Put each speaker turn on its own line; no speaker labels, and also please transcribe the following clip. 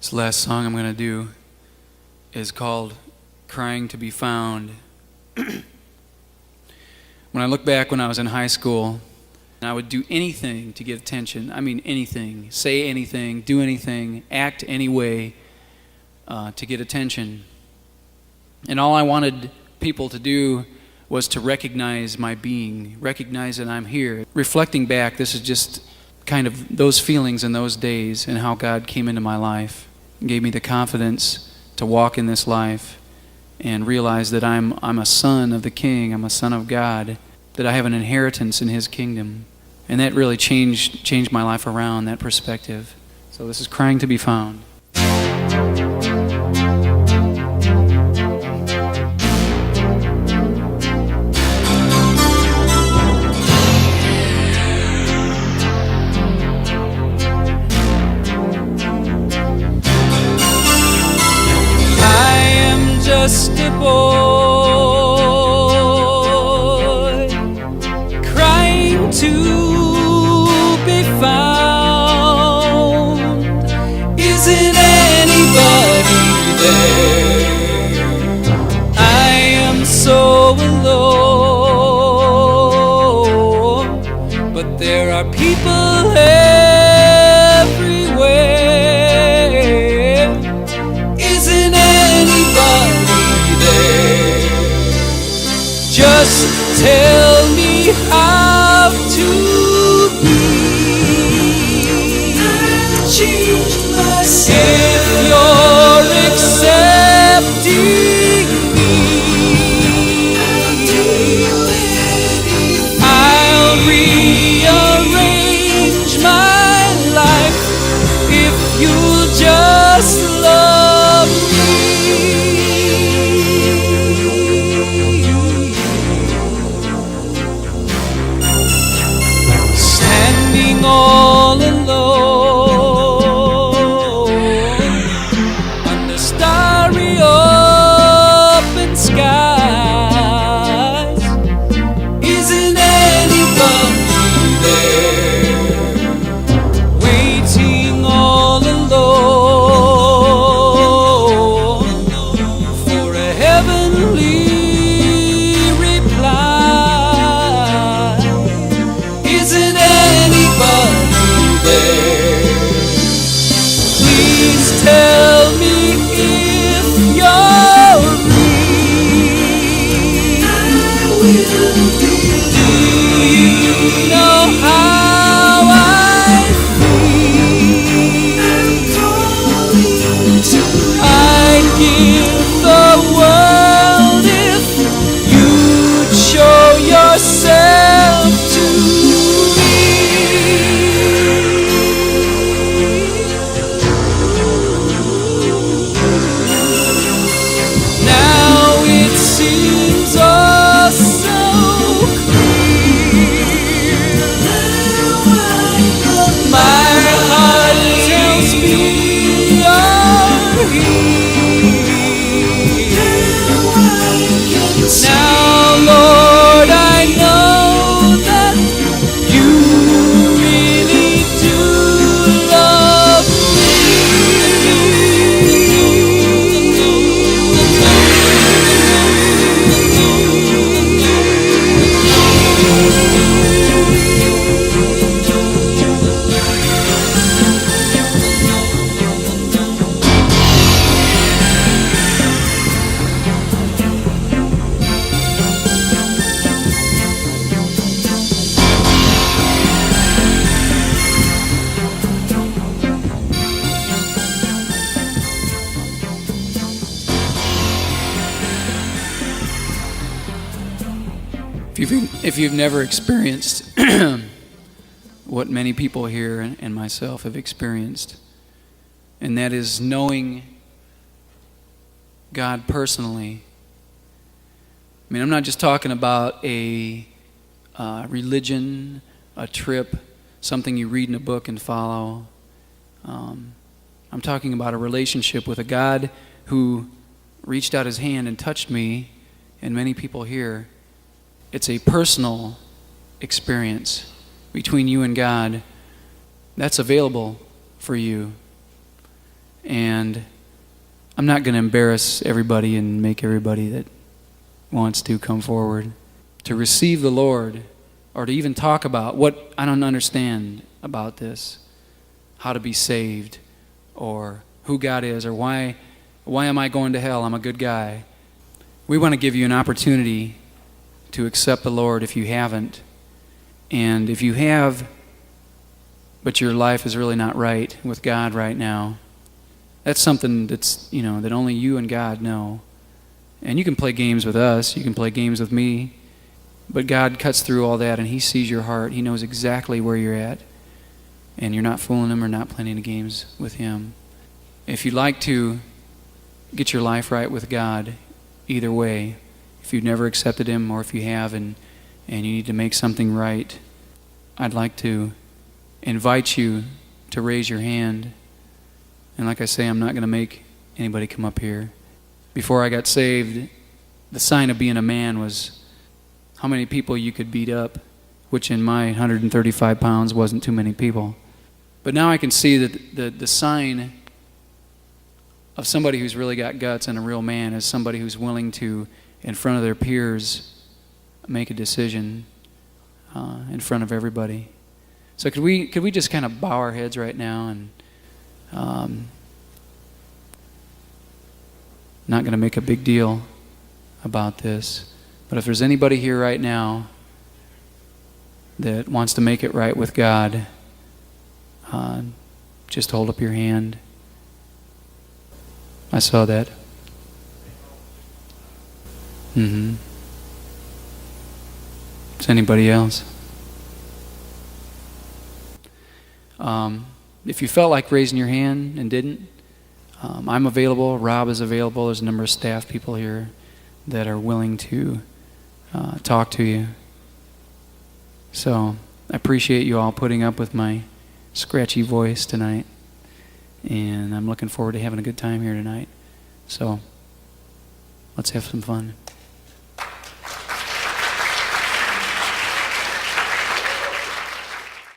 This last song I'm going to do is called Crying to Be Found. When I look back when I was in high school, I would do anything to get attention. I mean anything. Say anything, do anything, act any way to get attention. And all I wanted people to do was to recognize my being, recognize that I'm here. Reflecting back, this is just kind of those feelings in those days and how God came into my life and gave me the confidence to walk in this life and realize that I'm a son of the King, I'm a son of God, that I have an inheritance in His kingdom. And that really changed my life around, that perspective. So this is Crying to Be Found.
Just a boy crying to be found. Isn't anybody there? I am so alone, but there are people everywhere. Isn't anybody there? Just tell me how to be. I've changed myself. If you're accepting me, I'll rearrange my life if you'll just love me. All alone under starry open skies. Isn't anybody there? Waiting all alone for a heavenly reply. Isn't anybody there? Please tell me if you're real. I will be. Do you know how I feel? I'm calling to you. I'd give the world if you'd show yourself to me. Now it seems oh so clear. My heart tells me you're here. Now, Lord, I know that you really do love
If you've never experienced what many people here and myself have experienced, and that is knowing God personally. I mean, I'm not just talking about a religion, a trip, something you read in a book and follow. I'm talking about a relationship with a God who reached out His hand and touched me and many people here. It's a personal experience between you and God that's available for you. And I'm not going to embarrass everybody and make everybody that wants to come forward to receive the Lord, or to even talk about what I don't understand about this, how to be saved, or who God is, or why am I going to hell? I'm a good guy. We want to give you an opportunity to accept the Lord if you haven't. And if you have, but your life is really not right with God right now, that's something that's, that only you and God know. And you can play games with us, you can play games with me, but God cuts through all that and He sees your heart. He knows exactly where you're at. And you're not fooling Him or not playing any games with Him. If you'd like to get your life right with God, either way, if you've never accepted Him or if you have and you need to make something right, I'd like to invite you to raise your hand. And like I say, I'm not going to make anybody come up here. Before I got saved, the sign of being a man was how many people you could beat up, which in my 135 pounds wasn't too many people. But now I can see that the sign of somebody who's really got guts and a real man is somebody who's willing to, in front of their peers, make a decision in front of everybody. So could we just kind of bow our heads right now and not going to make a big deal about this. But if there's anybody here right now that wants to make it right with God, just hold up your hand. I saw that. Is anybody else? If you felt like raising your hand and didn't, I'm available. Rob is available. There's a number of staff people here that are willing to talk to you. So I appreciate you all putting up with my scratchy voice tonight. And I'm looking forward to having a good time here tonight. So let's have some fun.